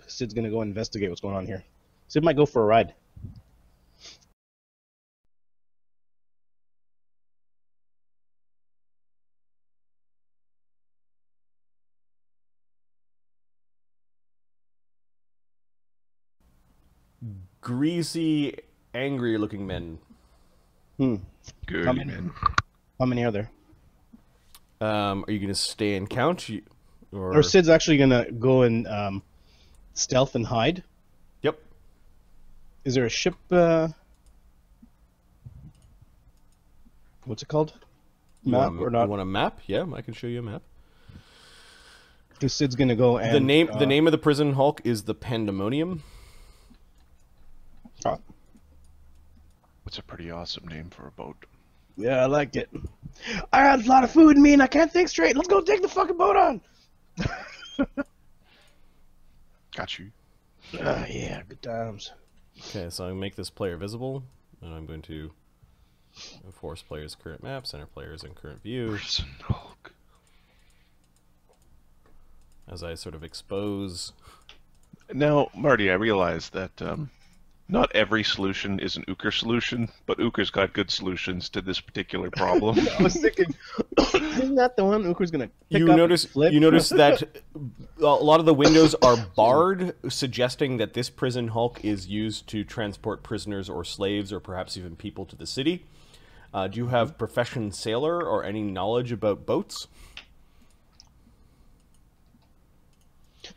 Sid's gonna go investigate what's going on here. Sid might go for a ride. Greasy, angry-looking men. Good men. How many are there? Are you going to stay and count? Or Sid's actually gonna go and stealth and hide. Yep. Is there a ship? What's it called? Map or not? You want a map? Yeah, I can show you a map. Because Sid's gonna go and the name of the prison hulk is the Pandemonium. Oh. What's a pretty awesome name for a boat? Yeah, I like it. I had a lot of food in me and I can't think straight. Let's go take the fucking boat on. Got you. Yeah, good times. Okay, so I make this player visible, and I'm going to enforce players' current map, center players in current view. Prison Hulk. As I sort of expose. Now, Marty, I realize that not every solution is an Uker solution, but Uker's got good solutions to this particular problem. I was thinking, isn't that the one Uker's gonna pick You up notice and flip? you notice that a lot of the windows are barred, suggesting that this prison hulk is used to transport prisoners or slaves or perhaps even people to the city. Do you have profession sailor or any knowledge about boats?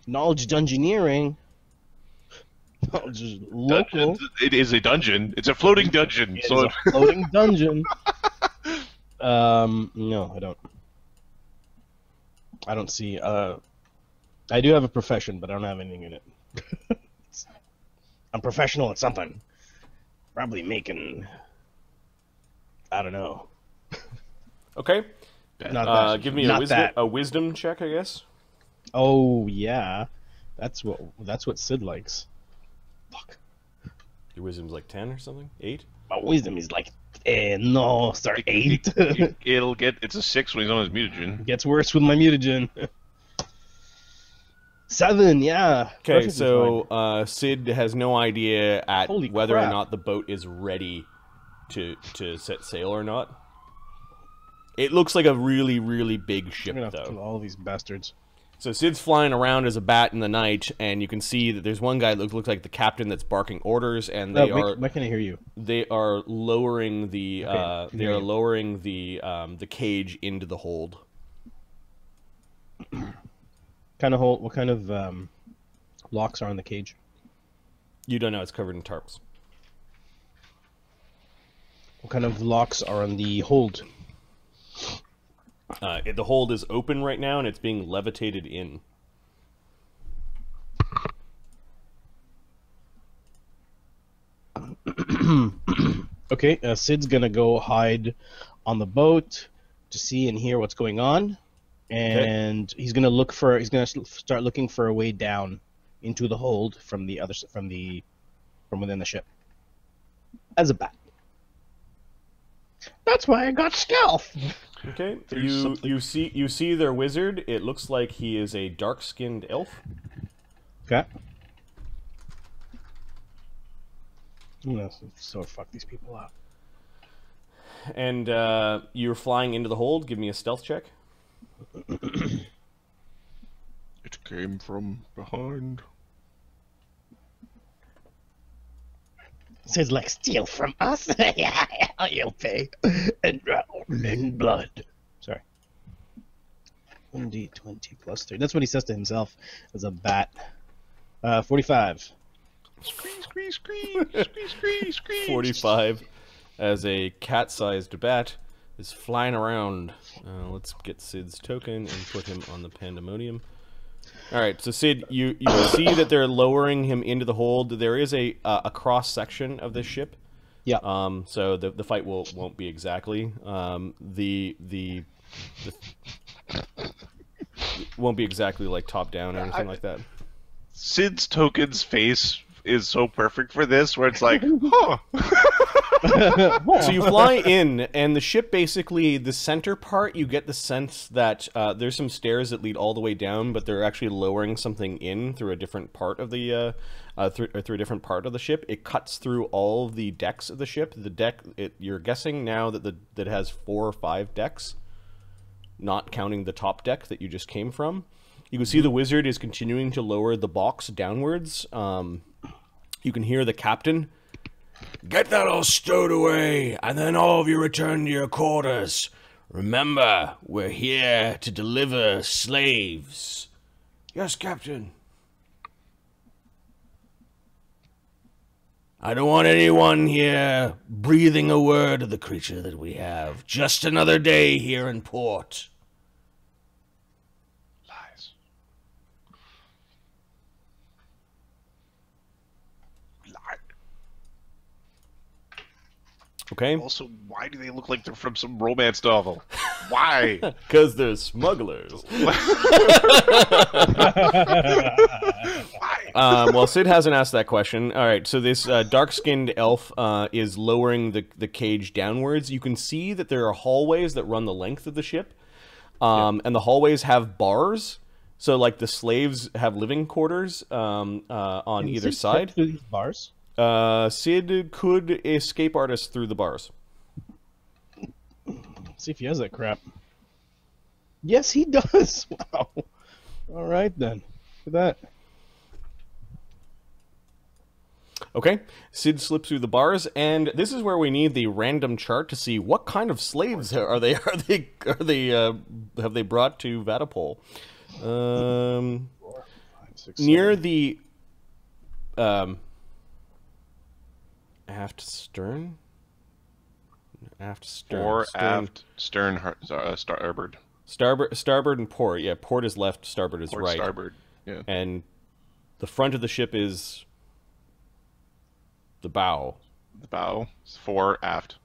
Knowledge dungeoneering. Just local. It is a dungeon. It's a floating dungeon. It is a floating dungeon. No, I don't. I don't see. I do have a profession, but I don't have anything in it. I'm professional at something. Probably making. I don't know. Okay. Not give me a wisdom check, I guess. Oh yeah, that's what Sid likes. Fuck. Your wisdom's like 10 or something? 8? My wisdom is like, no, sorry, 8. It's a 6 when he's on his mutagen. Gets worse with my mutagen. 7, yeah. Okay, so Sid has no idea at whether or crap. not the boat is ready to set sail or not. It looks like a really, really big ship, I'm gonna have to though. kill all these bastards. So Sid's flying around as a bat in the night, and you can see that there's one guy that looks like the captain that's barking orders, and they are. Why can't I hear you? They are lowering the. Okay, they are lowering the cage into the hold. What kind of locks are on the cage? You don't know. It's covered in tarps. What kind of locks are on the hold? The hold is open right now, and it's being levitated in. Okay, Sid's gonna go hide on the boat to see and hear what's going on, and he's gonna start looking for a way down into the hold from within the ship. As a bat. That's why I got stealth. Okay, you see their wizard. It looks like he is a dark-skinned elf. Okay. I'm gonna so fuck these people up. And you're flying into the hold. Give me a stealth check. It came from behind. Says like steal from us. You'll pay and drown in blood. Sorry. 1d20 plus 3. That's what he says to himself as a bat. 45. Scream. 45 as a cat-sized bat is flying around. Let's get Sid's token and put him on the Pandemonium. All right, so Sid, you see that they're lowering him into the hold. There is a cross section of this ship. Yeah. So the fight won't be exactly the won't be exactly like top down or anything like that. Sid's token's face is so perfect for this, where it's like, huh. So you fly in, and the ship basically, the center part, you get the sense that there's some stairs that lead all the way down, but they're actually lowering something in through a different part of the through a different part of the ship. It cuts through all of the decks of the ship. The deck, you're guessing now that that it has 4 or 5 decks, not counting the top deck that you just came from. You can see the wizard is continuing to lower the box downwards. You can hear the captain. Get that all stowed away, and then all of you return to your quarters. Remember, we're here to deliver slaves. Yes, Captain. I don't want anyone here breathing a word of the creature that we have. Just another day here in port. Lies. Okay? Also, why do they look like they're from some romance novel? Why? Because they're smugglers. Well, Sid hasn't asked that question. All right, so this dark-skinned elf is lowering the cage downwards. You can see that there are hallways that run the length of the ship, and the hallways have bars. So, like, the slaves have living quarters on either side. Through these bars? Sid could escape artist through the bars. See if he has that crap. Yes, he does. Wow. All right, then. Look at that. Okay, Sid slips through the bars, and this is where we need the random chart to see what kind of slaves have they brought to Vatapol. 4, 5, 6, Near 7. the aft stern. Fore, aft, stern, starboard. Starboard and port. Yeah, port is left, starboard is Port, right. starboard. Yeah. And the front of the ship is the bow. The bow is fore, aft.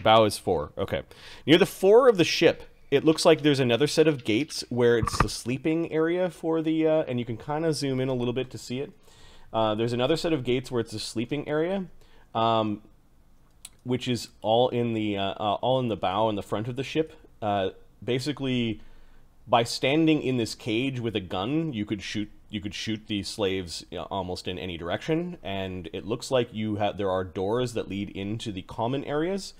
Bow is 4. Okay. Near the fore of the ship, it looks like there's another set of gates where it's the sleeping area for the, and you can kind of zoom in a little bit to see it. There's another set of gates where it's the sleeping area, which is all in the bow and the front of the ship. Basically, by standing in this cage with a gun, you could shoot the slaves almost in any direction, and it looks like there are doors that lead into the common areas,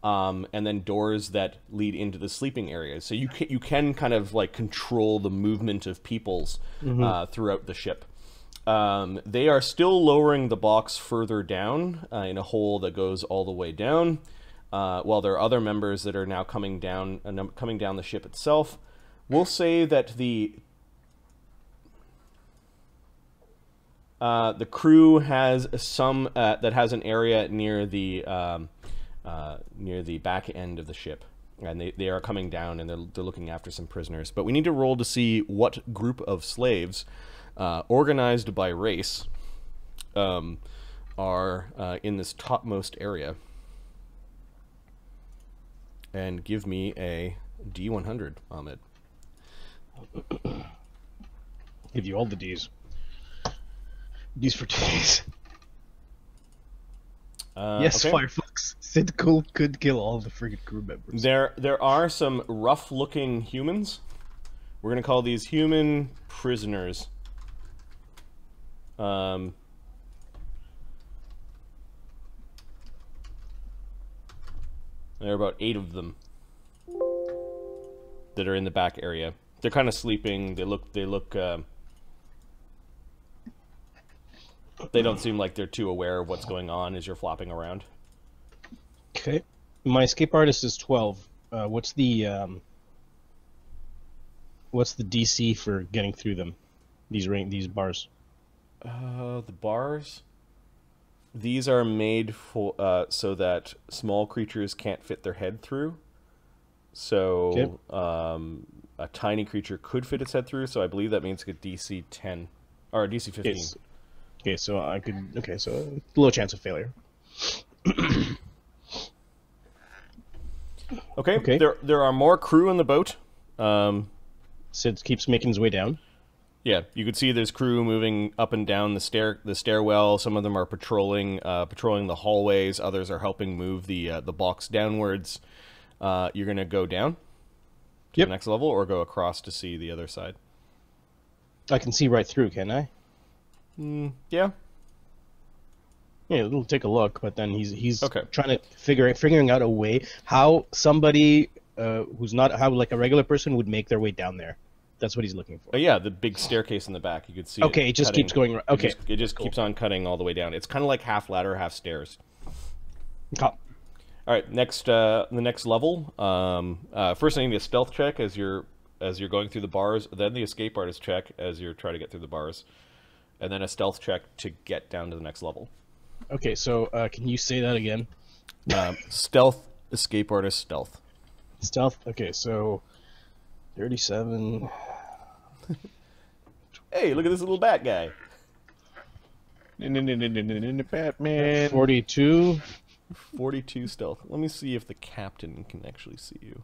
and then doors that lead into the sleeping areas. So you can kind of like control the movement of peoples throughout the ship. They are still lowering the box further down in a hole that goes all the way down, while there are other members that are now coming down the ship itself. We'll say that the crew has some that has an area near the back end of the ship, and they are coming down, and they're looking after some prisoners. But we need to roll to see what group of slaves, organized by race, are in this topmost area. And give me a D100, Ahmed. Give you all the Ds. D's for Ds. Yes, okay. Firefox. Sid could kill all the friggin' crew members. There are some rough-looking humans. We're gonna call these human prisoners. There are about 8 of them that are in the back area. They're kind of sleeping. They look. They don't seem like they're too aware of what's going on as you're flopping around. Okay. My escape artist is 12. What's the DC for getting through them? These bars. The bars. These are made for so that small creatures can't fit their head through. So a tiny creature could fit its head through. So I believe that means a DC 10 or a DC 15. Yes. Okay, so I could. Okay, so a low chance of failure. Okay. There are more crew in the boat. Sid keeps making his way down. Yeah, you could see there's crew moving up and down the stairwell. Some of them are patrolling the hallways. Others are helping move the box downwards. You're gonna go down to the next level, or go across to see the other side. I can see right through, can I? Yeah. Yeah, we'll take a look. But then he's Okay. trying to figuring out a way how somebody who's not like a regular person would make their way down there. That's what he's looking for. Oh yeah, the big staircase in the back. You could see. Okay, it just cutting. keeps going. Okay, it just keeps on cutting all the way down. It's kind of like half ladder, half stairs. Cool. All right, the next level. First, I need a stealth check as you're going through the bars. Then the escape artist check as you're trying to get through the bars, and then a stealth check to get down to the next level. Okay, so can you say that again? Stealth, escape artist, stealth. Stealth. Okay, so 37. Hey, look at this little bat guy. Batman. 42. 42 stealth. Let me see if the captain can actually see you.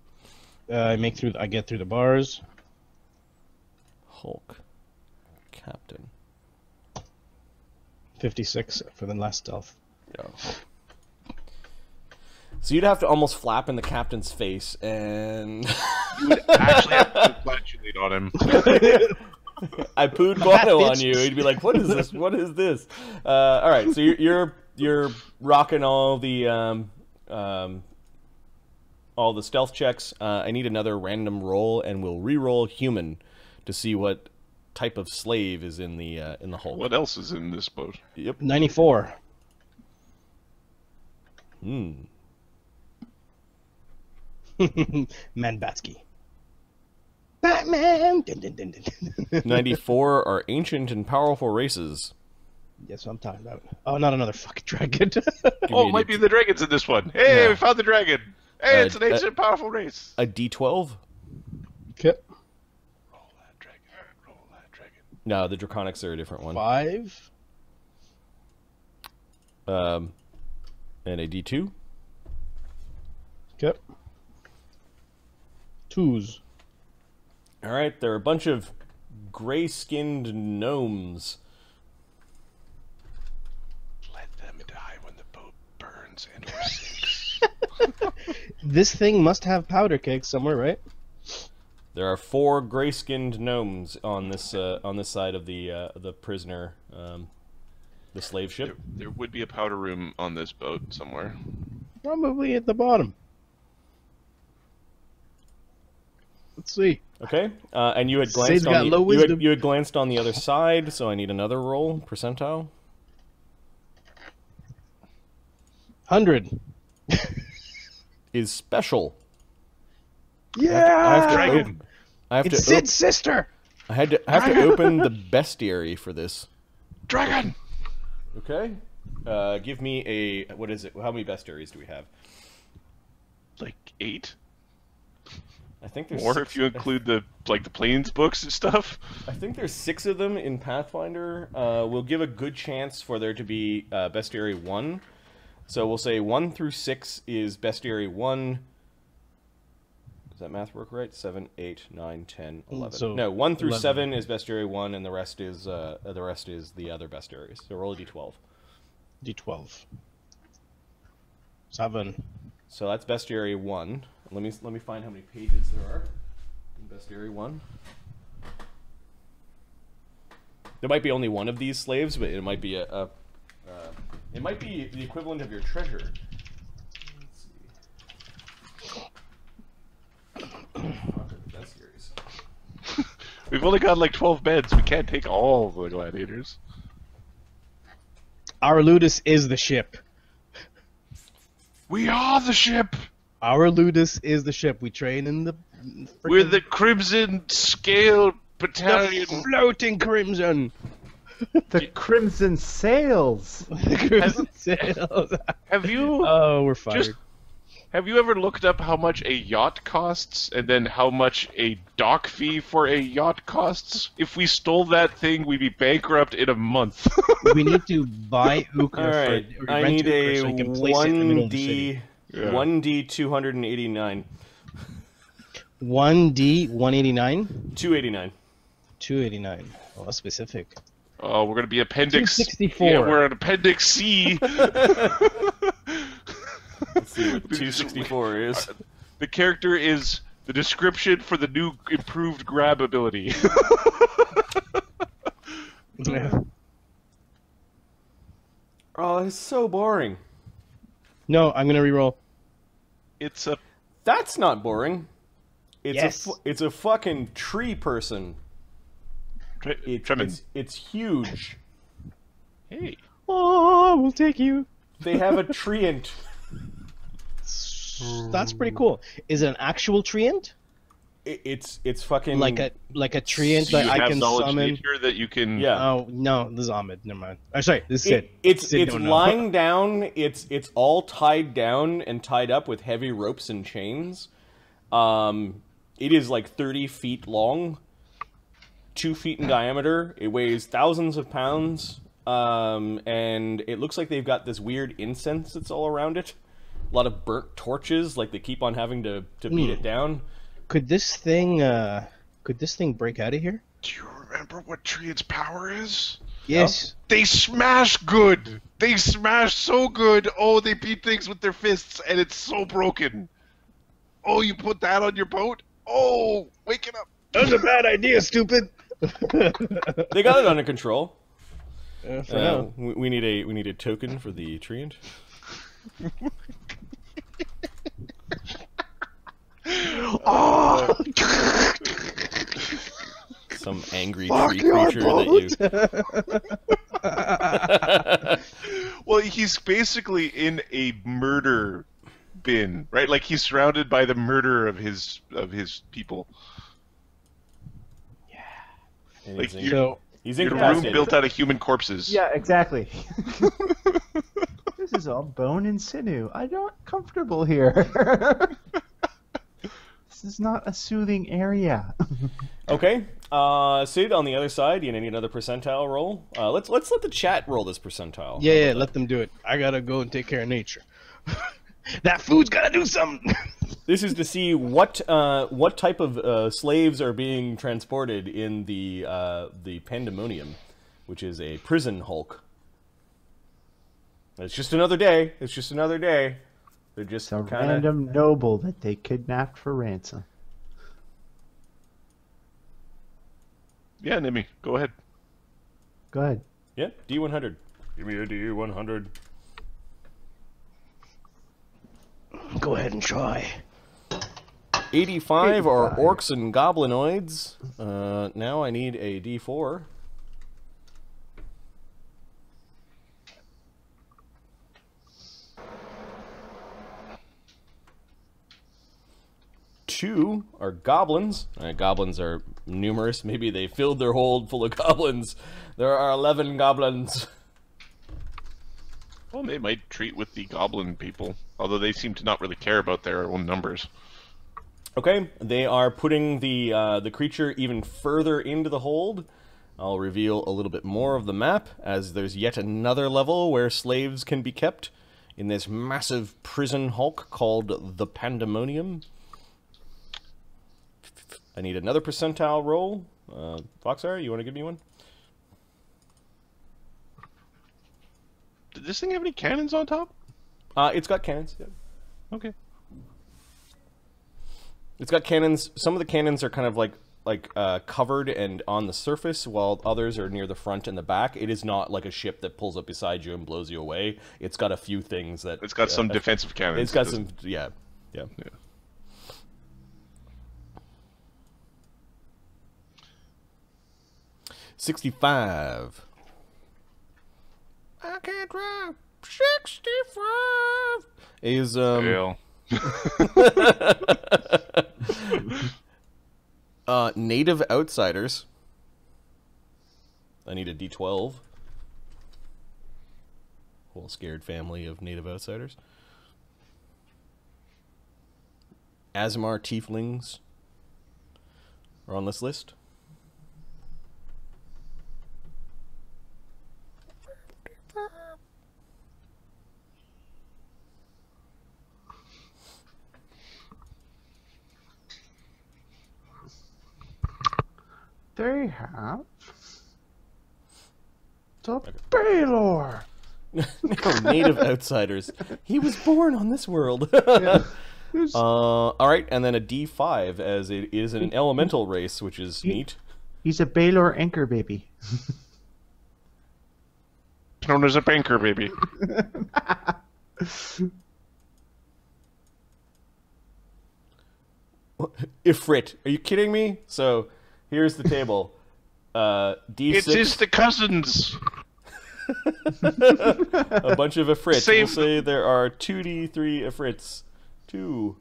I get through the bars. Hulk. Captain. 56 for the last stealth. Yeah. So you'd have to almost flap in the captain's face, and You would actually have to congratulate on him. I pooed guano on you. He'd be like, "What is this? What is this?" All right, so you're rocking all the stealth checks. I need another random roll, and we'll re-roll human to see what type of slave is in the Hulk. What else is in this boat? Yep. 94. Manbatsky. Batman! Dun, dun, dun, dun. 94 are ancient and powerful races. That's what I'm talking about. Oh, not another fucking dragon. Oh, it might be the dragons in this one. Hey, No. we found the dragon. Hey, it's an ancient, powerful race. A D12? Okay. Roll that dragon. Roll that dragon. No, the Draconics are a different one. 5. And a D2? Okay. 2s. All right, there are a bunch of gray-skinned gnomes. Let them die when the boat burns and or sinks. This thing must have powder kegs somewhere, right? There are 4 gray-skinned gnomes on this side of the prisoner, the slave ship. There would be a powder room on this boat somewhere. Probably at the bottom. Let's see. Okay, and you had glanced Sade's got low wisdom. you had glanced on the other side, so I need another roll, percentile. 100. Is special. Yeah! It's Sid's sister! I have to open the bestiary for this. Dragon! Okay. Give me a... What is it? How many bestiaries do we have? Like 8? I think there's Or 6. if you include the planes books and stuff. I think there's 6 of them in Pathfinder. We'll give a good chance for there to be bestiary 1. So we'll say 1 through 6 is bestiary 1. Does that math work right? 7, 8, 9, 10, 11. So no, 1 through 11. 7 is bestiary 1, and the rest is the other bestiaries. So roll a d12. D12. 7. So that's bestiary 1. Let me find how many pages there are in bestiary 1. There might be only one of these slaves, but it might be it might be the equivalent of your treasure. Let's see. We've only got like 12 beds. We can't take all the gladiators. Our Ludus is the ship. We are the ship. Our Ludus is the ship. We train in the... We're the Crimson Scale Battalion. The floating crimson. The Crimson Sails. The crimson sails. Have you Oh, we're fired. have you ever looked up how much a yacht costs and then how much a dock fee for a yacht costs? If we stole that thing, we'd be bankrupt in a month. We need to buy Uka All right, for... I rent need Uka a so we can place it in the middle of the 1D city. Yeah. 1D 289. 1D 189. 289. 289. Oh, that's specific. Oh, we're gonna be appendix 264. Yeah, we're at appendix C. Let's see what 264 is. The character is the description for the new improved grab ability. Yeah. Oh, it's so boring. No, I'm gonna reroll. It's a That's not boring. It's Yes. it's a fucking tree person. Tremendous. It's huge. Hey. Oh, we'll take you. They have a treant. That's pretty cool. Is it an actual treant? It's fucking Like a treant Do you that I have can knowledge summon? nature that you can? Yeah. Oh no, this is Ahmed. Never mind. I'm sorry. This is Sid. It's Sid don't know. lying down. It's all tied down and tied up with heavy ropes and chains. It is like 30 feet long, 2 feet in diameter. It weighs thousands of pounds, and it looks like they've got this weird incense that's all around it. A lot of burnt torches, like they keep on having to beat it down. Could this thing break out of here? Do you remember what Triad's power is? Yes. They smash good. They smash so good. Oh, they beat things with their fists, and it's so broken. Oh, you put that on your boat? Oh, wake it up. That's a bad idea, stupid. They got it under control. For now. We need a token for the treant. Oh! Some angry Fuck tree your creature that you. Well, he's basically in a murder bin, right? Like he's surrounded by the murder of his people. And Like he's So he's Your room incapacitated. built out of human corpses. Yeah, exactly. This is all bone and sinew. I'm not comfortable here. This is not a soothing area. Okay, Sid, on the other side, you need another percentile roll. Let's let the chat roll this percentile. yeah, let them do it. I gotta go and take care of nature. That food's gotta do something. This is to see what type of slaves are being transported in the Pandemonium, which is a prison hulk. It's just another day. It's just another day. They're just It's a kind of random noble that they kidnapped for ransom. Yeah, Nimi, go ahead. Go ahead. yeah. D100. Give me a D100. Go ahead and try. 85 are 85. orcs and goblinoids. Now I need a D4. Two are goblins. Goblins are numerous. Maybe they filled their hold full of goblins. There are 11 goblins. Well, they might treat with the goblin people, although they seem to not really care about their own numbers. Okay, they are putting the creature even further into the hold. I'll reveal a little bit more of the map, as there's yet another level where slaves can be kept in this massive prison hulk called the Pandemonium. I need another percentile roll. Foxar, you want to give me one? Did this thing have any cannons on top? It's got cannons. Yeah. Okay. It's got cannons. Some of the cannons are kind of like covered and on the surface, while others are near the front and the back. It is not like a ship that pulls up beside you and blows you away. It's got a few things that... It's got some defensive cannons. It's got some... Yeah. Yeah. 65. I can't drive. 65 is Fail. native outsiders. I need a D12. Whole scared family of native outsiders. Azamar tieflings are on this list. they have the Baylor. No, native outsiders. He was born on this world. Yeah. All right, and then a D5 as it is an elemental race, which is neat. He's a Baylor anchor baby. Known as a banker, baby. Ifrit, are you kidding me? So here's the table. D6. It's just the cousins. A bunch of ifrits. Same. We'll say there are 2d3 ifrits. 2.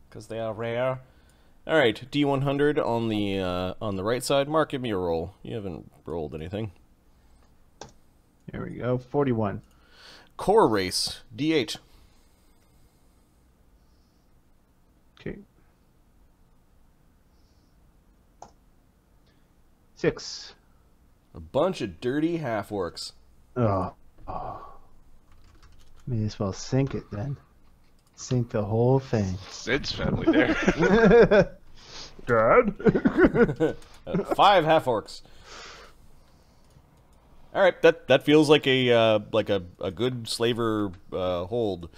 Because they are rare. All right, D100 on the right side. Mark, give me a roll. You haven't rolled anything. There we go. 41. Core race. D8. Okay. 6. A bunch of dirty half-orcs. Oh. May as well sink it then. Sink the whole thing. Sid's family there. Dad? 5 half-orcs. All right, that feels like a good slaver hold.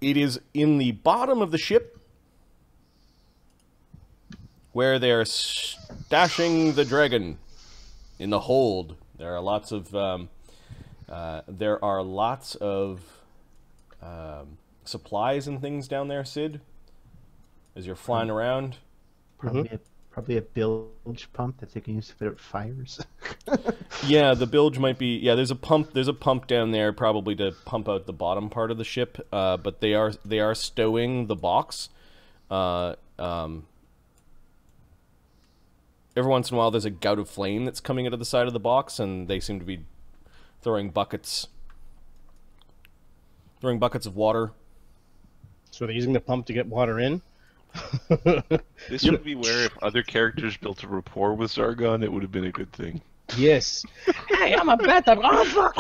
It is in the bottom of the ship where they are stashing the dragon in the hold. There are lots of supplies and things down there, Sid, as you're flying around. Probably a bilge pump that they can use to put out fires. Yeah, the bilge might be. Yeah, there's a pump. There's a pump down there, probably to pump out the bottom part of the ship. But they are stowing the box. Every once in a while, there's a gout of flame that's coming out of the side of the box, and they seem to be throwing buckets of water. So they're using the pump to get water in? This would be where if other characters built a rapport with Czargon, it would have been a good thing. Yes. Hey, I'm a beta. Oh, fuck.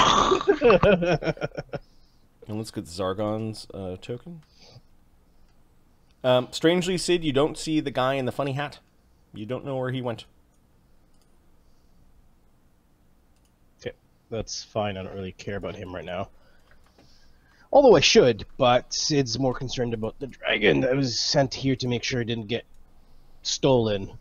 And let's get Czargon's token. Strangely, Sid, you don't see the guy in the funny hat. You don't know where he went. Okay, that's fine. I don't really care about him right now. Although I should, but Sid's more concerned about the dragon that was sent here to make sure it didn't get stolen.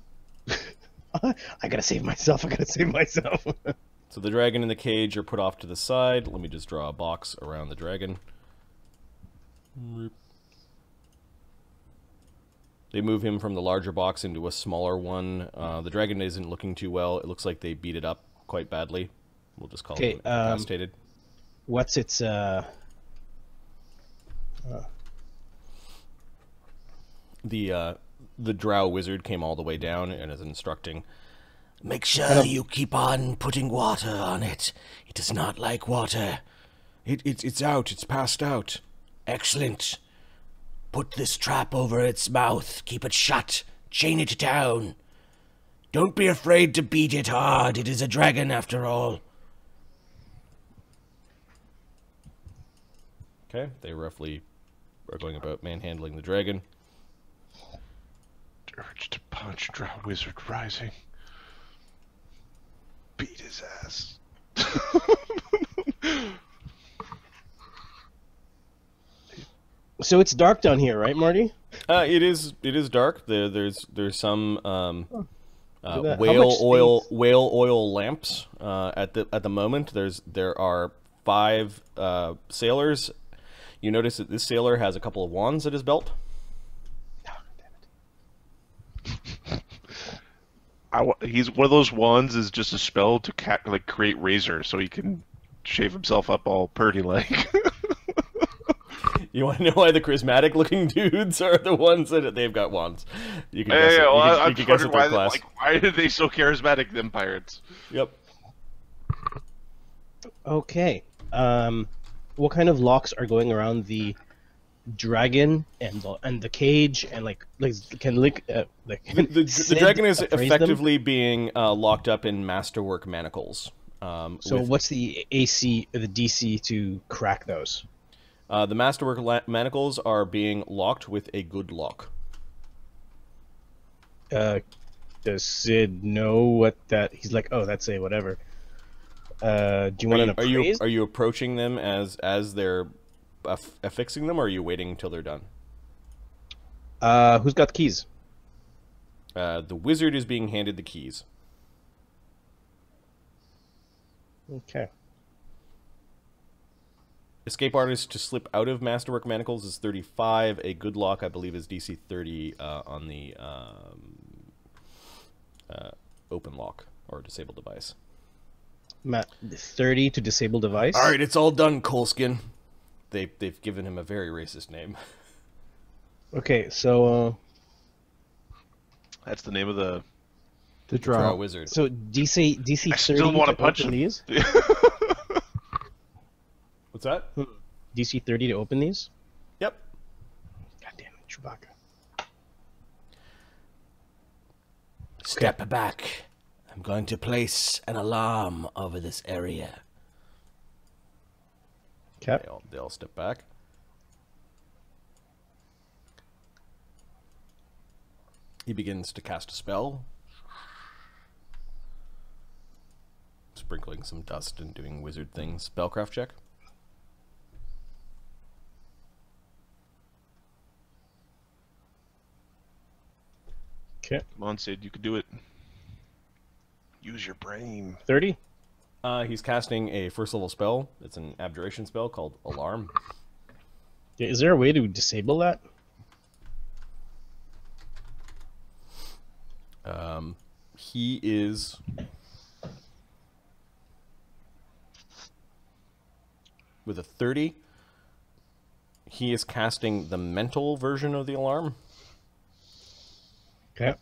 I gotta save myself. So the dragon and the cage are put off to the side. Let me just draw a box around the dragon. They move him from the larger box into a smaller one. The dragon isn't looking too well. It looks like they beat it up quite badly. We'll just call it incapacitated. What's its The drow wizard came all the way down and is instructing. Make sure you keep on putting water on it. It does not like water. It's out. It's passed out. Excellent. Put this trap over its mouth. Keep it shut. Chain it down. Don't be afraid to beat it hard. It is a dragon after all. Okay, they roughly are going about manhandling the dragon. Urge to punch Drow Wizard rising. Beat his ass. So it's dark down here, right, Marty? It is dark. There's some How whale much oil lamps at the moment. There are 5 sailors. You notice that this sailor has a couple of wands at his belt. He's one of those wands is just a spell to create razor, so he can shave himself up all purdy like. You want to know why the charismatic-looking dudes are the ones that they've got wands? You can guess it. I'm you can guess at their class. Why are they so charismatic, them pirates? Yep. Okay. What kind of locks are going around the dragon and the cage and The dragon is effectively being locked up in masterwork manacles. So what's the AC, the DC to crack those? The masterwork manacles are being locked with a good lock. Does Sid know what that? He's like, oh, that's a whatever. Do you want an appraise? Are you approaching them as they're affixing them, or are you waiting until they're done? Who's got the keys? The wizard is being handed the keys. Okay. Escape artist to slip out of masterwork manacles is 35. A good lock, I believe, is DC 30 on the open lock or disabled device. 30 to disable device. All right, it's all done, Coleskin. They've given him a very racist name. Okay, so That's the name of the Draw wizard. So DC 30. I still want to punch open him. these. What's that? DC 30 to open these. Yep. God damn it, Chewbacca. Step back. I'm going to place an alarm over this area. Okay. They all step back. He begins to cast a spell, sprinkling some dust and doing wizard things. Spellcraft check. Okay. Come on, Sid, you can do it. Use your brain. 30. He's casting a first level spell. It's an abjuration spell called Alarm. Yeah, is there a way to disable that? He is with a 30. He is casting the mental version of the alarm, Okay.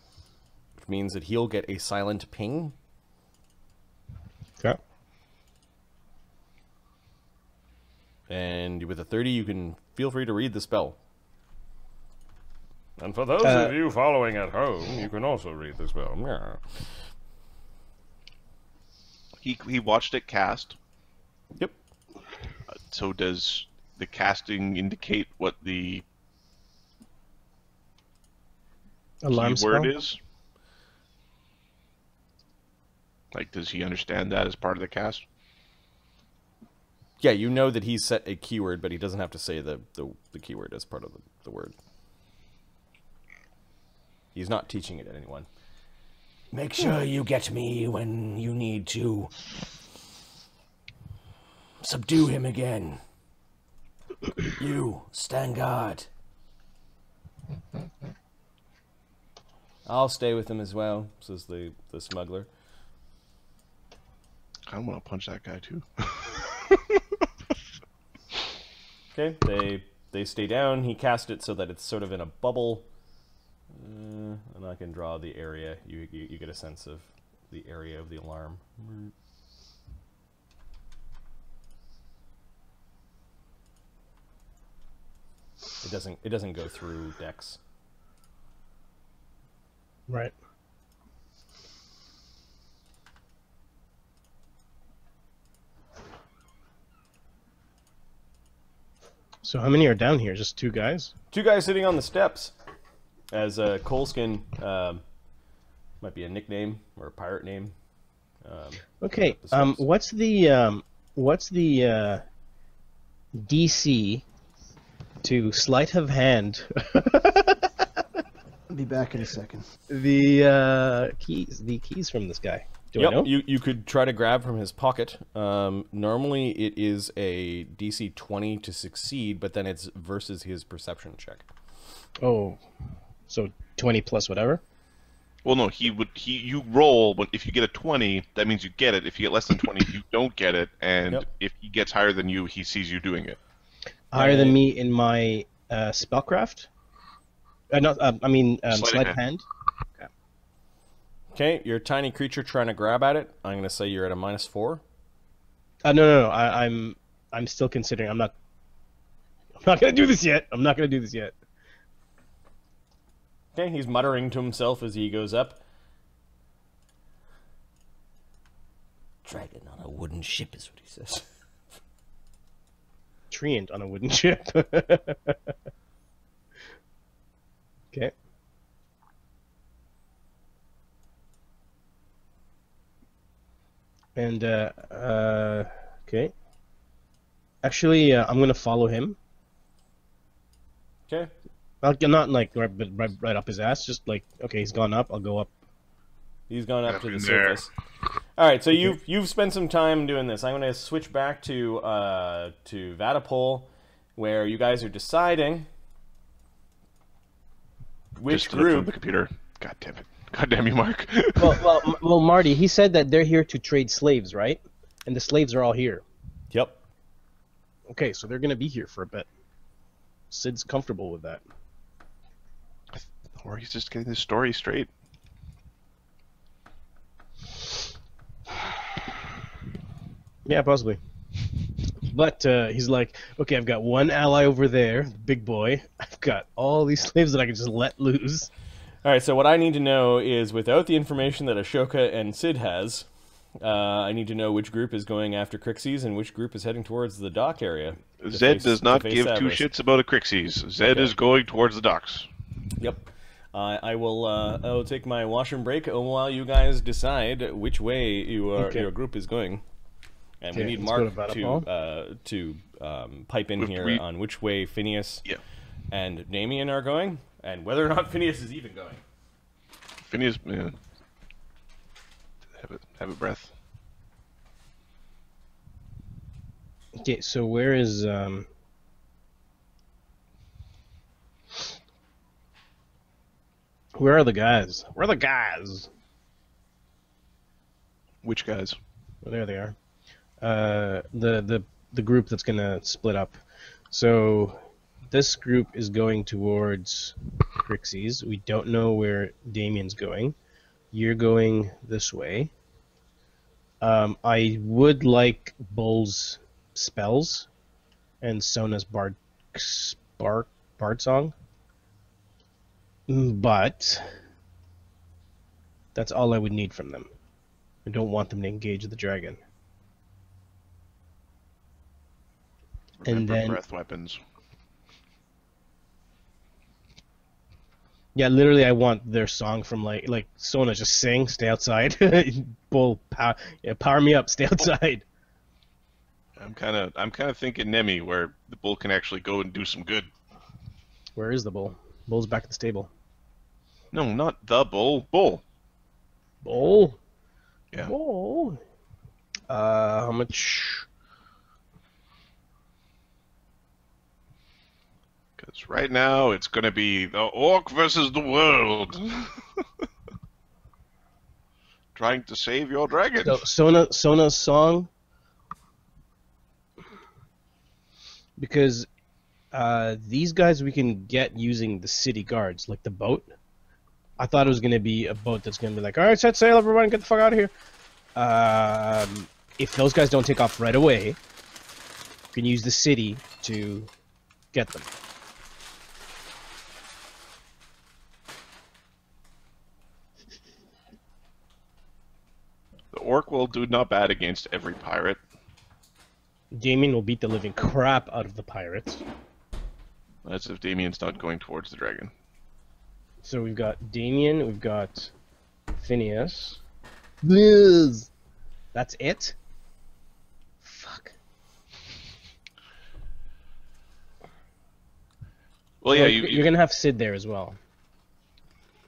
which means that he'll get a silent ping. Okay. And with a 30, you can feel free to read the spell. And for those of you following at home, you can also read the spell. Yeah. He watched it cast. Yep. So does the casting indicate what the Alarm keyword spell? is? Like, does he understand that as part of the cast? Yeah, you know that he's set a keyword, but he doesn't have to say the keyword as part of the word. He's not teaching it to anyone. Make sure you get me when you need to. Subdue him again. You, stand guard. I'll stay with him as well, says the smuggler. I want to punch that guy too. Okay, they stay down. He cast it so that it's sort of in a bubble. And I can draw the area. You get a sense of the area of the alarm. It doesn't go through decks. Right. So how many are down here? Just two guys? Two guys sitting on the steps. As Coleskin might be a nickname or a pirate name. Okay. What's the DC to sleight of hand? I'll be back in a second. The keys from this guy. Do I know? You could try to grab from his pocket. Normally it is a DC 20 to succeed, but then it's versus his perception check. Oh, so 20 plus whatever. Well, no, you roll, but if you get a 20, that means you get it. If you get less than 20, you don't get it, and if he gets higher than you, he sees you doing it. Higher than me in my spellcraft? Sleight of hand. Okay, you're a tiny creature trying to grab at it. I'm going to say you're at a -4. No. I'm still considering. I'm not going to do this yet. I'm not going to do this yet. Okay, he's muttering to himself as he goes up. Dragon on a wooden ship is what he says. treant on a wooden ship. Okay. And okay. Actually, I'm gonna follow him. Okay. Not like right up his ass. Just like, okay, he's gone up. I'll go up. He's gone up Up to the in there. surface. All right, so you've spent some time doing this. I'm going to switch back to Vatapole, where you guys are deciding which Just from the group. computer. God damn it. God damn you, Mark. Well, Marty, he said that they're here to trade slaves, right? And the slaves are all here. Yep. Okay, so they're gonna be here for a bit. Sid's comfortable with that. Or he's just getting his story straight. Yeah, possibly. But he's like, okay, I've got one ally over there, the big boy. I've got all these slaves that I can just let loose. All right, so what I need to know is, without the information that Ashoka and Sid has, I need to know which group is going after Kryxes and which group is heading towards the dock area. Zed does not give two Sabros. shits about a Kryxes. Zed is going towards the docks. Yep. I will take my washroom break while you guys decide which way your group is going. And we Okay, need let's Mark go to pipe in here on which way Phineas and Damian are going, and whether or not Phineas is even going. Phineas, man. Have a breath. Okay, so where is where are the guys? Where are the guys? Which guys? Oh, there they are. The group that's gonna split up. So this group is going towards Kryxes. We don't know where Damian's going. You're going this way. I would like Bull's spells and Sona's bard song, but that's all I would need from them. I don't want them to engage the dragon. Remember And then, breath weapons. yeah, literally, I want their song from like Sona just sing, "Stay outside." Bull, power me up, stay outside. I'm kind of thinking Nemi, where the bull can actually go and do some good. Where is the bull? Bull's back at the stable. No, not the bull. Bull. Bull. Yeah. Bull. How much? Because right now it's going to be the orc versus the world. Trying to save your dragon. So Sona's song, because these guys we can get using the city guards, like the boat. I thought it was going to be a boat that's going to be like, all right, set sail, everyone, get the fuck out of here. If those guys don't take off right away, you can use the city to get them. The orc will do not bad against every pirate. Damian will beat the living crap out of the pirates. That's if Damian's not going towards the dragon. So we've got Damian, we've got Phineas. Liz! That's it? Fuck. Well, yeah, You're gonna have Sid there as well.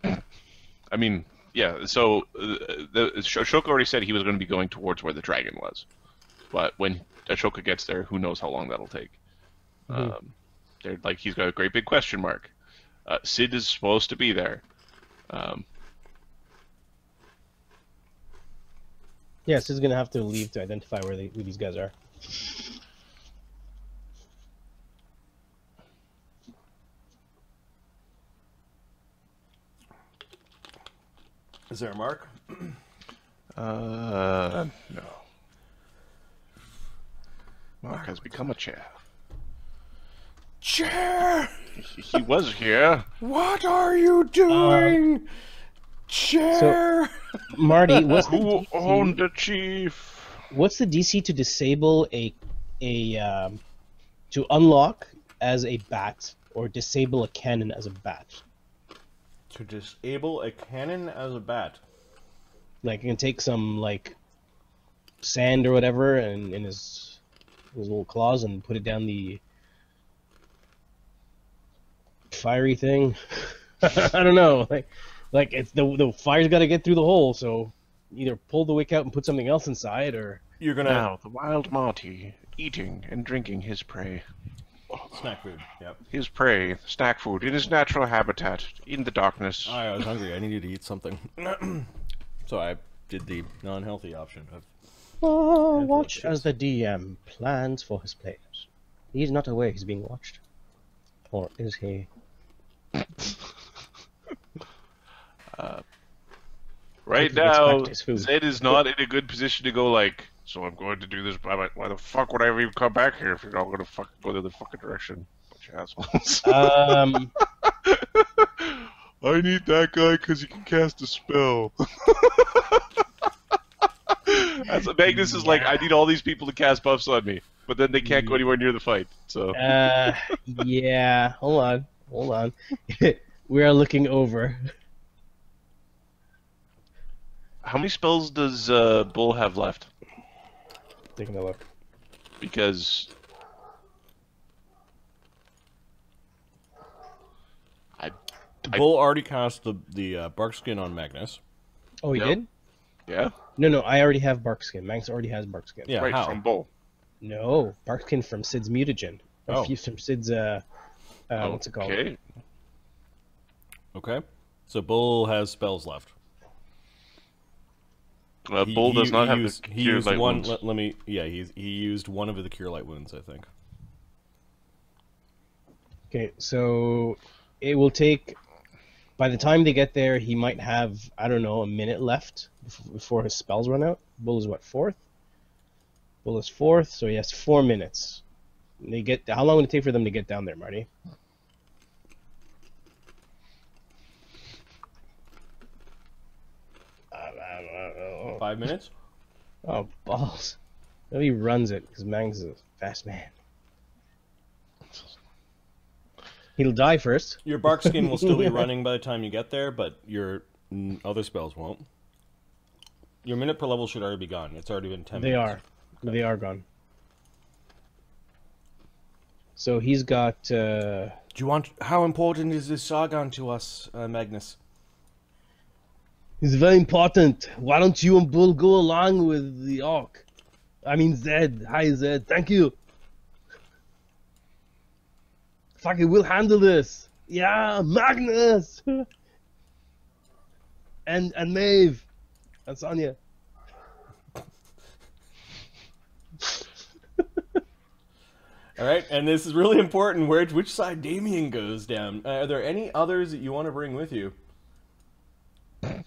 I mean, yeah. So Ashoka already said he was going to be going towards where the dragon was, but when Ashoka gets there, who knows how long that'll take? They're like, he's got a great big question mark. Sid is supposed to be there. Yeah, Sid's gonna have to leave to identify where these guys are. Is there a mark? No. Mark has become a chair. Chair! He was here. What are you doing? Chair! So, Marty, Who owned the chief? what's the DC to disable a to unlock as a bat or disable a cannon as a bat. To disable a cannon as a bat. Like you can take some like sand or whatever and in his little claws and put it down the fiery thing. I don't know. Like it's the fire's got to get through the hole, so either pull the wick out and put something else inside, or You're gonna Now, the wild Marty, eating and drinking his prey. snack food. Yep. His prey, snack food, in his natural habitat, in the darkness. I was hungry. I needed to eat something. So I did the non-healthy option of watch as the DM plans for his players. He's not aware he's being watched, or is he? Right He gets back now, to his food. Zed is not in a good position to go like, so I'm going to do this, but why the fuck would I even come back here if you're not going to fucking go the other fucking direction? Bunch of assholes. I need that guy because he can cast a spell. That's what Magnus is like, I need all these people to cast buffs on me, but then they can't go anywhere near the fight, so... Yeah. Hold on. We are looking over. How many spells does Bull have left? Taking a look. Because... Bull already cast the bark skin on Magnus. Oh, he Yep. did? Yeah? No, I already have Barkskin. Max already has Barkskin. Yeah, Right, how? from Bull. No, Barkskin from Sid's mutagen. Or Oh. from Sid's what's it called? Okay. Okay. So Bull has spells left. Bull does not have used, the he Cure used Light one. Wounds. Let me. Yeah, he used one of the Cure Light Wounds, I think. Okay, so it will take. By the time they get there, he might have, I don't know, a minute left before his spells run out. Bull is what, 4th? Bull is 4th, so he has 4 minutes. They get. How long would it take for them to get down there, Marty? I don't know. 5 minutes. Oh, balls. No, he runs it, because Magnus is a fast man. He'll die first. Your bark skin will still be running by the time you get there, but your other spells won't. Your minute per level should already be gone. It's already been 10 They minutes. are. They are gone. So he's got... Do you want? How important is this Czargon to us, Magnus? He's very important. Why don't you and Bull go along with the Orc? I mean Zed. Hi Zed. Thank you. Fuck it, we'll handle this. Yeah, Magnus. and Maeve. And Sonya. All right, and this is really important. Which side Damian goes down? Are there any others that you want to bring with you? House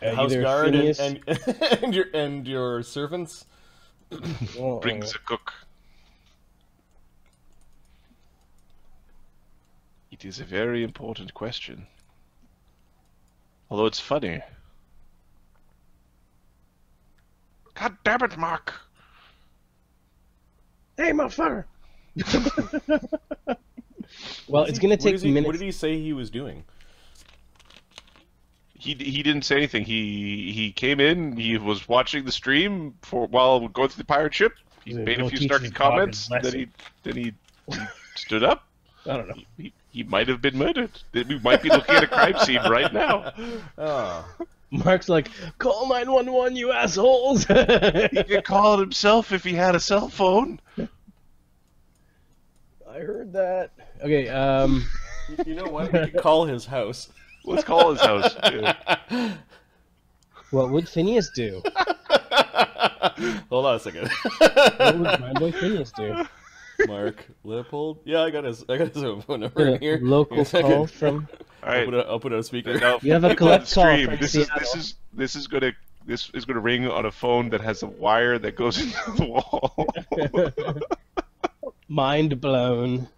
Either guard Phineas- and your servants. Brings a cook. It is a very important question. Although it's funny. God damn it, Mark! Hey, motherfucker! Well, it's gonna take minutes. What did he say he was doing? He didn't say anything. He came in. He was watching the stream while going through the pirate ship. He He's made gonna a few teach snarky his dog comments. his Then he stood up. I don't know. He might have been murdered. We might be looking at a crime scene right now. Oh. Mark's like, call 911, you assholes! He could call it himself if he had a cell phone. I heard that. Okay, You know what? We could call his house. Let's call his house. Yeah. what would Phineas do? Hold on a second. What would my boy Phineas do? Mark Leopold. Yeah, I got his phone number in here. Local Give me a call second. from... All right. I'll put it on speaker. Now, You have a people on collect call stream, from This is gonna ring on a phone that has a wire that goes into the wall. Mind blown.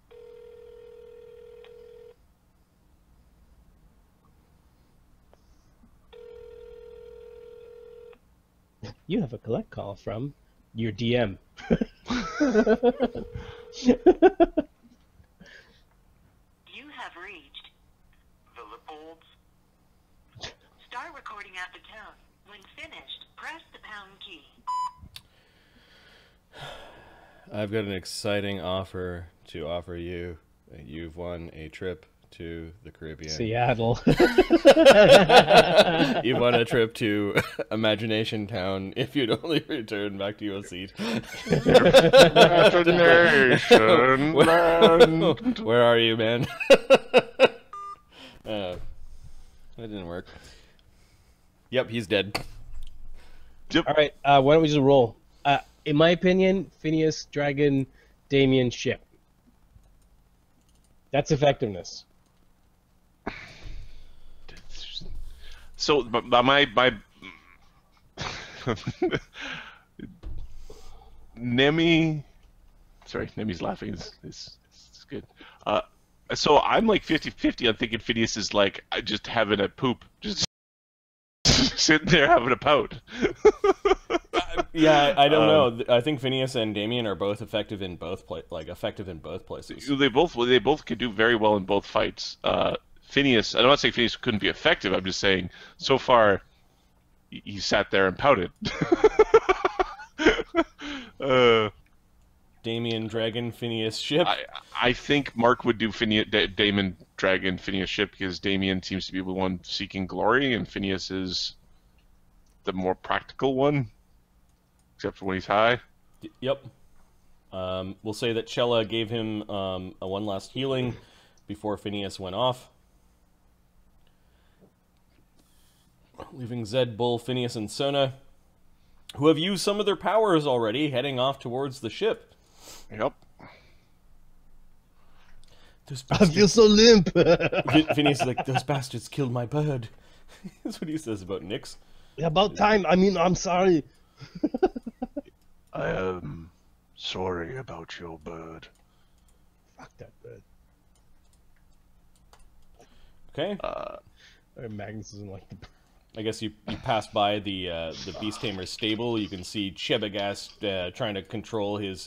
You have a collect call from your DM. You have reached the Leopolds. Start recording at the tone. When finished, press the pound key. I've got an exciting offer to offer you. You've won a trip to the Caribbean. Seattle. You've won a trip to Imagination Town if you'd only return back to your seat. Imagination Land. Where are you, man? That didn't work. Yep, he's dead. Yep. All right, why don't we just roll? In my opinion, Phineas, Dragon, Damian, ship. That's effectiveness. So, but my Nemi, sorry, Nemi's laughing. Is good. So I'm like 50-50 on thinking Phineas is like just having a poop, just sitting there having a pout. Yeah, I don't know. I think Phineas and Damian are both effective in both places. They both could do very well in both fights. Phineas, I'm not saying Phineas couldn't be effective. I'm just saying so far he sat there and pouted. Damian, Dragon, Phineas, ship. I think Mark would do Damon, Dragon, Phineas, ship because Damian seems to be the one seeking glory, and Phineas is the more practical one, except for when he's high. Yep. We'll say that Chella gave him a one last healing before Phineas went off. Leaving Zed, Bull, Phineas, and Sona, who have used some of their powers already, heading off towards the ship. Yep. I feel so limp. Phineas is like, those bastards killed my bird. That's what he says about Nyx. About time. I mean, I'm sorry. I am sorry about your bird. Fuck that bird. Okay. Magnus isn't like the bird. I guess you passed by the Beast-Tamer's stable. You can see Chebagast trying to control his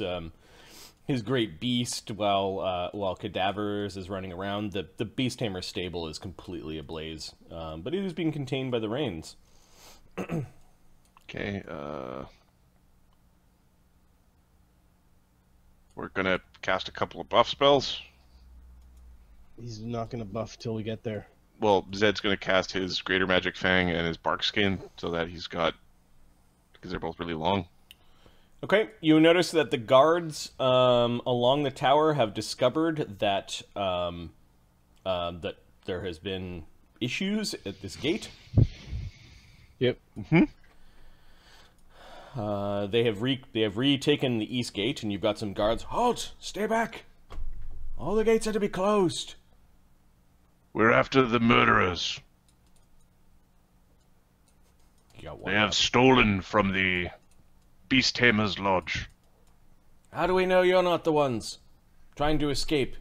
great beast while Cadavers is running around. The Beast-Tamer stable is completely ablaze, but it is being contained by the rains. Okay. We're gonna cast a couple of buff spells. He's not gonna buff till we get there. Well, Zed's going to cast his Greater Magic Fang and his Bark Skin so that he's got... because they're both really long. Okay, you notice that the guards along the tower have discovered that that there has been issues at this gate. Yep. Mm-hmm. They have retaken the east gate, and you've got some guards. Halt! Stay back! All the gates are to be closed. We're after the murderers. They have stolen from the Beast-Tamer's lodge. How do we know you're not the ones trying to escape?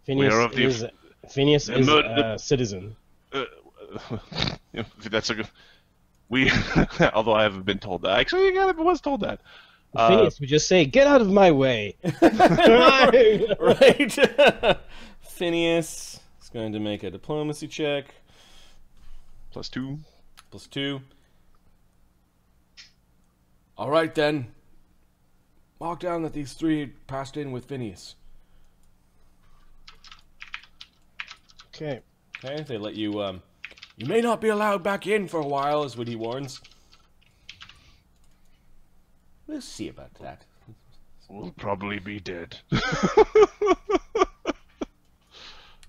Phineas is a citizen. That's a good... although I haven't been told that. Actually, I was told that. Phineas would just say, "Get out of my way." Right. Phineas is going to make a diplomacy check. +2. +2. All right, then. Mark down that these three passed in with Phineas. Okay. Okay, they let you, you may not be allowed back in for a while, is what he warns. We'll see about that. We'll probably be dead.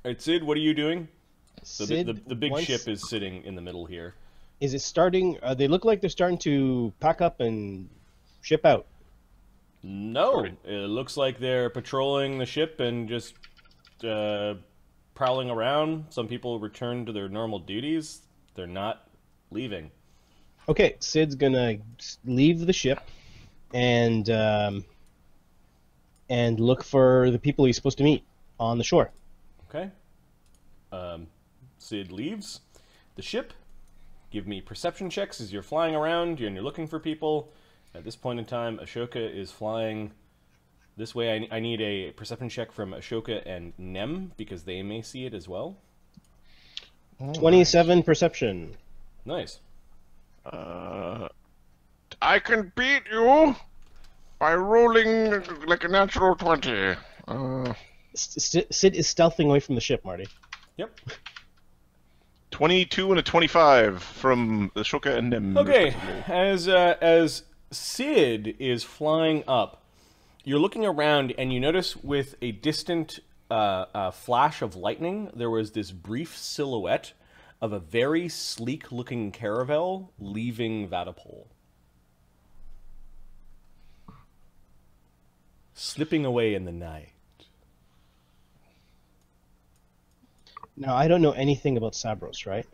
Alright, Sid, what are you doing? Sid, the big ship is sitting in the middle here. Is it starting? They look like they're starting to pack up and ship out. No, it looks like they're patrolling the ship and just prowling around. Some people return to their normal duties. They're not leaving. Okay, Sid's gonna leave the ship and look for the people he's supposed to meet on the shore. Okay. Sid leaves the ship. Give me perception checks as you're flying around and you're looking for people. At this point in time, Ashoka is flying this way. I need a perception check from Ashoka and Nem, because they may see it as well. 27 perception. Nice. I can beat you by rolling like a natural 20. Sid is stealthing away from the ship, Marty. Yep. 22 and a 25 from Ashoka and Nem. Okay, as Sid is flying up, you're looking around and you notice with a distant flash of lightning, there was this brief silhouette of a very sleek-looking caravel leaving Vatapole. Slipping away in the night. Now, I don't know anything about Sabros, right?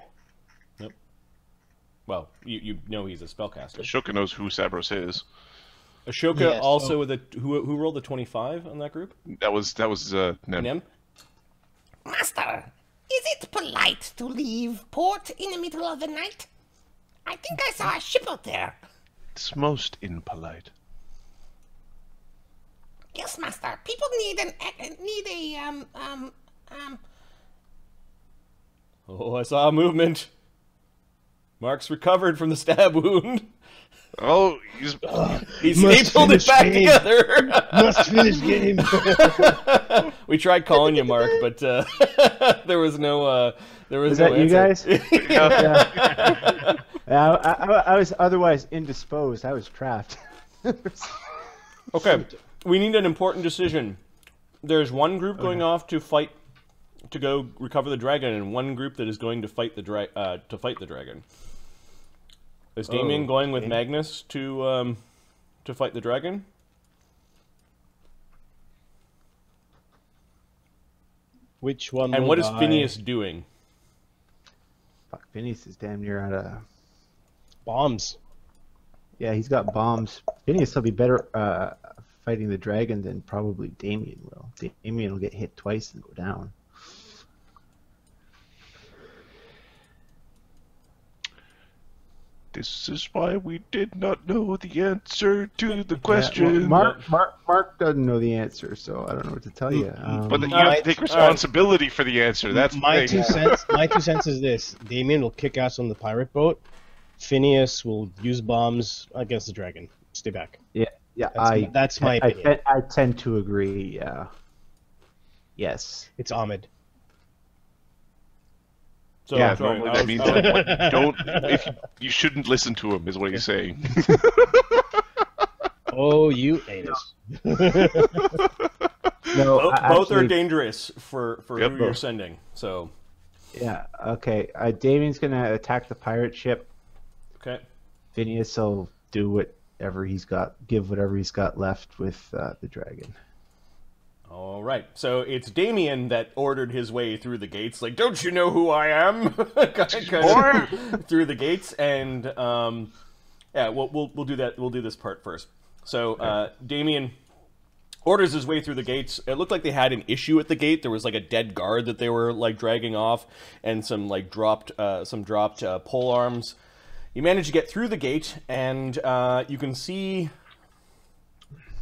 Nope. Well, you know he's a spellcaster. Ashoka knows who Sabros is. Ashoka Yes, also with a who rolled the 25 on that group? That was Nem. Nem? Master, is it polite to leave port in the middle of the night? I think I saw a ship out there. It's most impolite. Yes, master. People need Oh, I saw a movement. Mark's recovered from the stab wound. Oh, he's He's Must stapled it finish back game. together. Must finish game. We tried calling you Mark, but there was no. There was Is no that you answer. guys? Yeah. I was otherwise indisposed. I was trapped. Okay, we need an important decision. There's one group going off to fight, to go recover the dragon, and one group that is going to fight the dragon. Is Damian going with Magnus to fight the dragon? Which one? And will what is die? Phineas doing? Fuck, Phineas is damn near out of... Bombs. Yeah, he's got bombs. Phineas will be better fighting the dragon than probably Damian will. Damian will get hit twice and go down. This is why we did not know the answer to the question. Well, Mark doesn't know the answer, so I don't know what to tell you. But you have to take responsibility for the answer. That's my the thing. 2 cents. My 2 cents is this: Damian will kick ass on the pirate boat. Phineas will use bombs against the dragon. Stay back. yeah, That's my opinion. I tend to agree. Yeah. Yes. It's Ahmed. So, Yeah, sorry, normally that means that you shouldn't listen to him, is what he's saying. Oh, you anus. No, both are actually, dangerous for Yep. who you're sending. So, yeah. Okay. Damian's gonna attack the pirate ship. okay. Phineas will do whatever he's got, give whatever he's got left with the dragon. All right. So it's Damian that ordered his way through the gates. Like, don't you know who I am? Through the gates, and yeah, we'll do that. We'll do this part first. So Damian orders his way through the gates. It looked like they had an issue at the gate. There was like a dead guard that they were like dragging off, and some like dropped pole arms. You manage to get through the gate, and you can see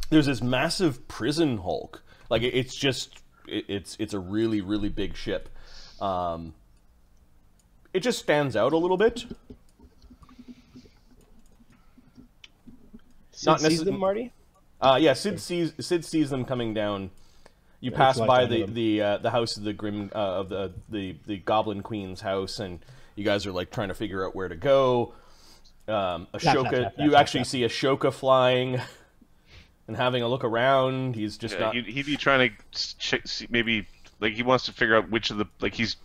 there's this massive prison hulk. Like it's just it's a really, really big ship. It just stands out a little bit. Sid sees them, Marty? Yeah, Sid sees them coming down. You pass like by one of the house of the grim of the Goblin Queen's house, and you guys are like trying to figure out where to go. Ashoka, you actually see Ashoka flying and having a look around. He's just not. He'd be trying to check, maybe like he wants to figure out which of the he's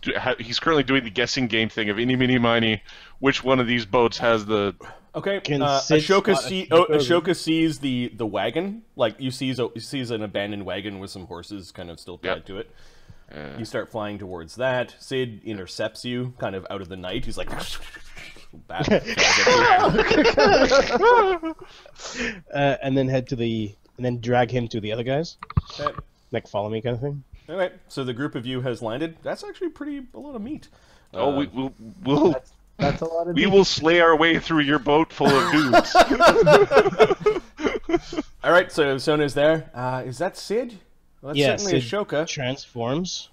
currently doing the guessing game thing of any, mini, miny, which one of these boats has the. Okay, Can Sid Ashoka spot Ashoka sees the wagon. Like you sees an abandoned wagon with some horses kind of still tied to it. You start flying towards that. Sid intercepts you, kind of out of the night. He's like, and then drag him to the other guys. Okay. Like follow me kind of thing. All right. So the group of you has landed. That's actually a lot of meat. We'll That's a lot of. We will slay our way through your boat full of dudes. All right, so Sona's there. Is that Sid? Well, that's Yeah, certainly Sid Ashoka. transforms.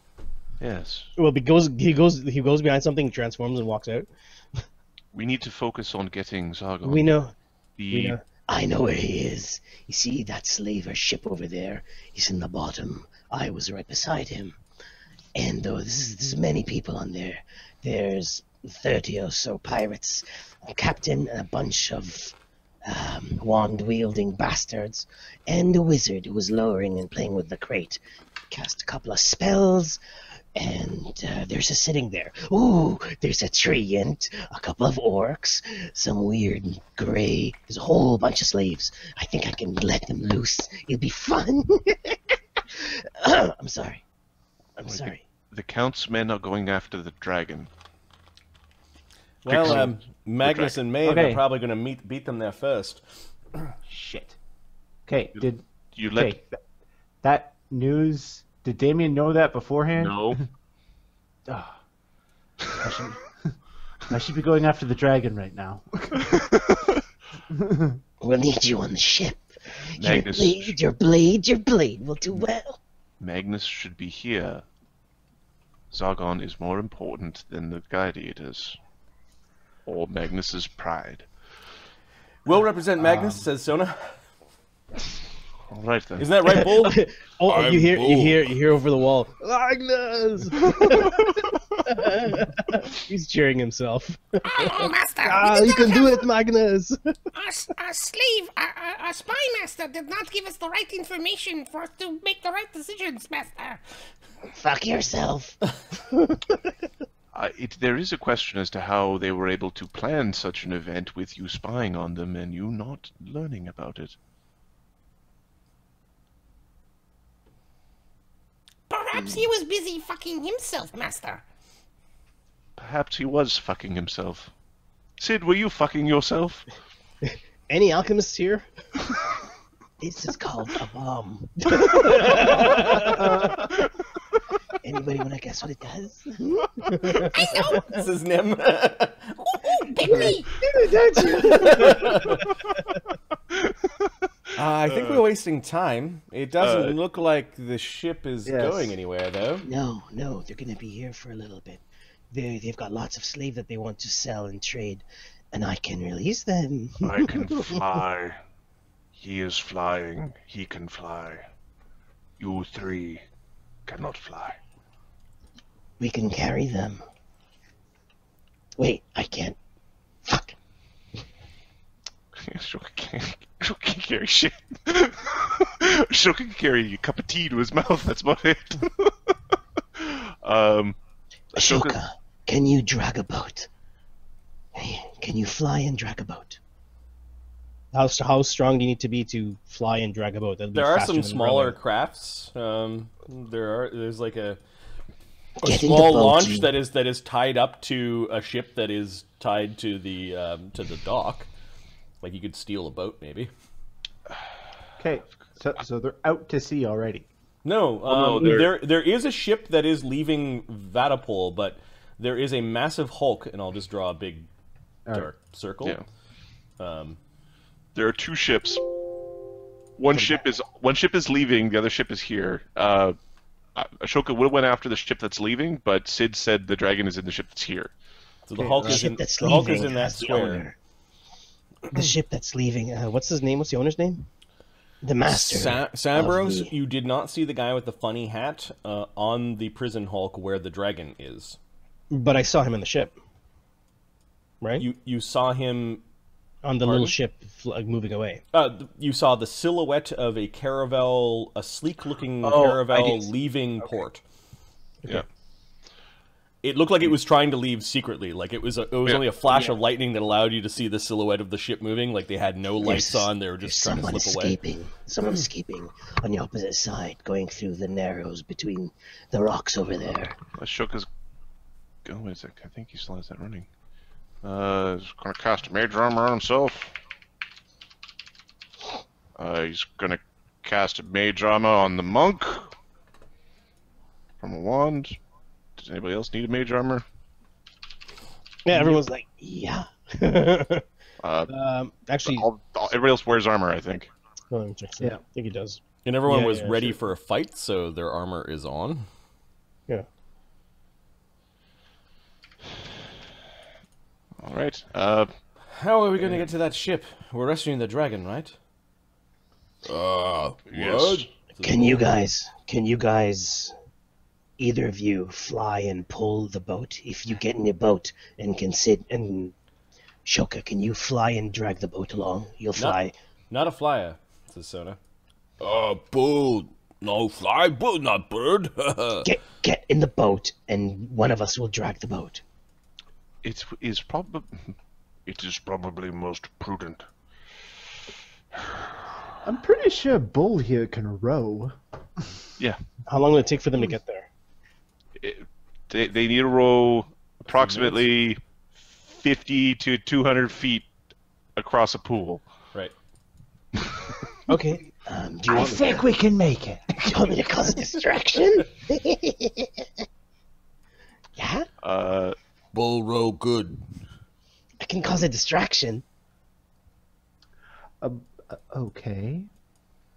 Yes. Well, he goes behind something, transforms, and walks out. We need to focus on getting Czargon. We know. The I know where he is. You see that slaver ship over there? He's in the bottom. I was right beside him. And though there's many people on there, there's 30 or so pirates, a captain, and a bunch of wand-wielding bastards, and a wizard who was lowering and playing with the crate. Cast a couple of spells, and there's a sitting there. Ooh, there's a treant, a couple of orcs, some weird gray. There's a whole bunch of slaves. I think I can let them loose. It'll be fun. I'm sorry. I'm sorry. The Count's men are going after the dragon. Well, Magnus and Maeve Okay. are probably going to beat them there first. Shit. Okay. Did You let okay, that news? Did Damian know that beforehand? no. Ah. I should be going after the dragon right now. We'll need you on the ship. Magnus. Your blade will do well. Magnus should be here. Czargon is more important than the gladiators. Or Magnus's pride. We'll represent Magnus, says Sona. All right then. Isn't that right, Bull? Oh, I'm you Bull. hear over the wall, Magnus! He's cheering himself. Oh, Master! You can do it, Magnus! Our slave, our spy master did not give us the right information for us to make the right decisions, Master. Fuck yourself. There is a question as to how they were able to plan such an event with you spying on them and you not learning about it. Perhaps he was busy fucking himself, Master. Perhaps he was fucking himself. Sid, were you fucking yourself? Any alchemists here? This is called a bomb. Anybody want to guess what it does? I know! This is Nim. Ooh, pick me! I think we're wasting time. It doesn't look like the ship is going anywhere, though. No, they're gonna be here for a little bit. They've got lots of slaves that they want to sell and trade, and I can release them. I can fly. He is flying. He can fly. You three cannot fly. We can carry them. Wait, I can't. Fuck. Ashoka can't carry shit. Ashoka can carry a cup of tea to his mouth, that's about it. Ashoka, can you drag a boat? Can you fly and drag a boat? How strong do you need to be to fly and drag a boat? That'd be There are faster some than smaller rowing. crafts. There's like a Get in the small boat, launch you- that is tied up to a ship that is tied to the dock. Like you could steal a boat, maybe. Okay. So they're out to sea already. No, no, there is a ship that is leaving Vatapol, but there is a massive hulk, and I'll just draw a big dark circle. Yeah. There are two ships. One ship is leaving. The other ship is here. Ashoka would have went after the ship that's leaving, but Sid said the dragon is in the ship that's here. So the hulk The is ship in that's the hulk is leaving in that has the square. owner. The ship that's leaving. What's his name? What's the owner's name? The master. Sabros, of the- you did not see the guy with the funny hat on the prison hulk where the dragon is. But I saw him in the ship. Right? You saw him. On the little ship moving away. You saw the silhouette of a caravel, a sleek-looking I caravel did. leaving port. Yeah. It looked like it was trying to leave secretly. Like it was only a flash of lightning that allowed you to see the silhouette of the ship moving. Like they had no lights There's- on. They were just there's trying to slip away. escaping. Someone escaping on the opposite side, going through the narrows between the rocks over there. Ashoka's. Oh, wait a sec. I think he still has that running. He's gonna cast a mage armor on himself. He's gonna cast a mage armor on the monk from a wand. Does anybody else need a mage armor? Yeah, everyone's like, yeah. Actually, Everybody else wears armor, I think. let me check. Yeah. I think he does. And everyone Yeah, was yeah, ready sure. for a fight, so their armor is on. Yeah. All right. How are we going to get to that ship? We're rescuing the dragon, right? Yes. Can you guys, either of you, fly and pull the boat? If you get in a boat and can sit and Shoka, can you fly and drag the boat along? You'll fly. Not a flyer, says Sona. Bull. No fly, bull, not bird. Get in the boat, and one of us will drag the boat. It is probably most prudent. I'm pretty sure Bull here can row. Yeah. How long will it take for them to get there? They need to row approximately 50 to 200 feet across a pool. Right. Okay. Do you I want me think we can make it. do you want me to cause a distraction? Yeah? Bull row good. I can cause a distraction. Okay.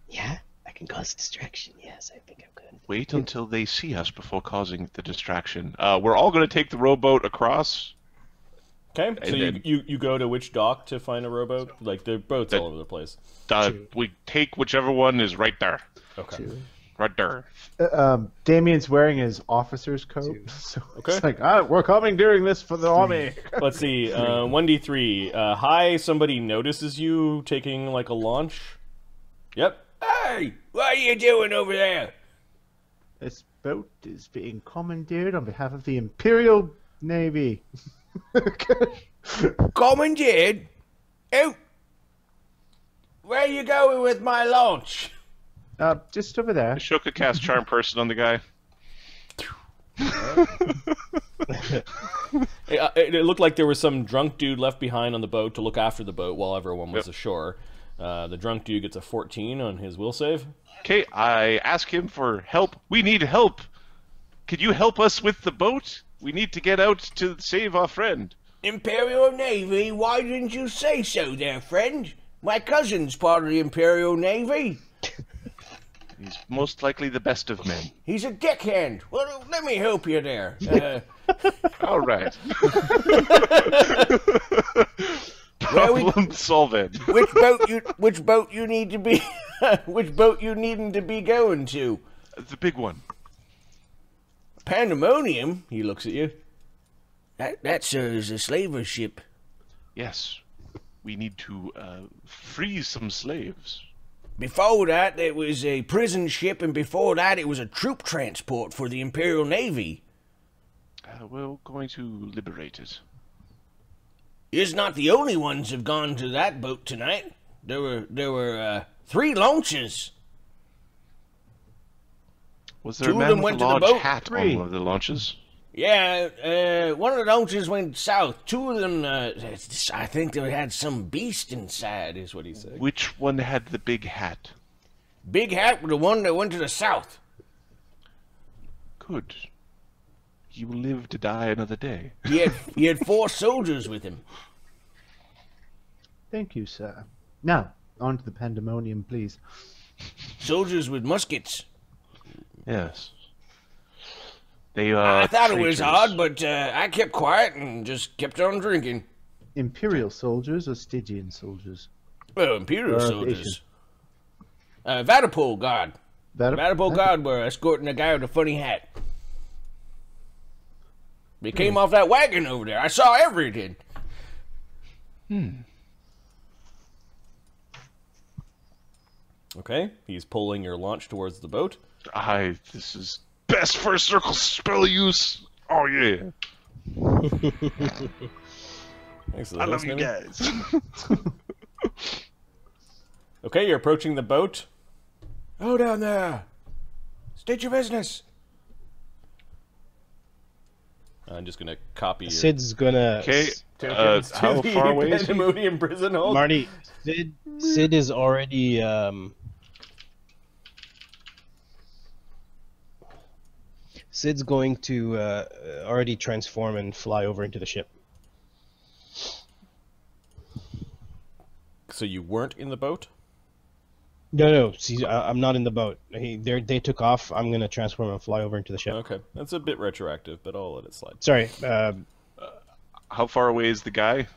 Yeah? I can cause a distraction. Yes, I think I'm good. Wait until they see us before causing the distraction. We're all going to take the rowboat across. Okay, so And then- you go to which dock to find a rowboat? Like, there are boats all over the place. We take whichever one is right there. Okay. Right there. Damian's wearing his officer's coat, so Okay. it's like, we're coming during this for the army. Let's see, 1d3. Hi, somebody notices you taking, like, a launch. Yep. Hey, what are you doing over there? This boat is being commandeered on behalf of the Imperial Navy. Commandeered? Oh. Where are you going with my launch? Just over there. Ashoka cast Charm Person on the guy. It looked like there was some drunk dude left behind on the boat to look after the boat while everyone was ashore. The drunk dude gets a 14 on his will save. Okay, I ask him for help. We need help. Could you help us with the boat? We need to get out to save our friend. Imperial Navy? Why didn't you say so there, friend? My cousin's part of the Imperial Navy. He's most likely the best of men. He's a deckhand. Well, let me help you there. All right. Where we- Problem solved. which boat you need to be which boat you needing to be going to? The big one. Pandemonium? He looks at you. That serves a slaver ship. Yes. We need to free some slaves. Before that, it was a prison ship, and before that, it was a troop transport for the Imperial Navy. We're going to liberate it. You're not the only ones who've gone to that boat tonight. There were 3 launches. Was there Two a of man them with went a to the large boat. hat 3. on one of the launches? Yeah, one of the launches went south. 2 of them, I think they had some beast inside, is what he said. Which one had the big hat? Big Hat was the one that went to the south. Good. He will live to die another day. He had 4 soldiers with him. Thank you, sir. Now, on to the Pandemonium, please. Soldiers with muskets. Yes. They I thought it was traitors. odd, but I kept quiet and just kept on drinking. Imperial soldiers or Stygian soldiers? Well, Imperial Asian. soldiers. Vatapole guard. Vatapole guard were escorting a guy with a funny hat. They came off that wagon over there. I saw everything. Okay, he's pulling your launch towards the boat. This is best first circle spell use. Oh yeah. Thanks for the I love host, you Nemi. guys. Okay, you're approaching the boat. Oh, down there. State your business. I'm just gonna copy your Sid's gonna. Okay. tokens to How the far away is he? Pandemonium prison hold. Marty, Sid is already. Sid's going to already transform and fly over into the ship. So you weren't in the boat? No. See, I'm not in the boat. They took off. I'm gonna transform and fly over into the ship. Okay, that's a bit retroactive, but I'll let it slide. Sorry. How far away is the guy?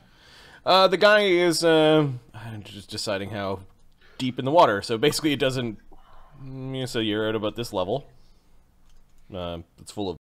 The guy is I'm just deciding how deep in the water. So basically, it doesn't. So you're at about this level. It's full of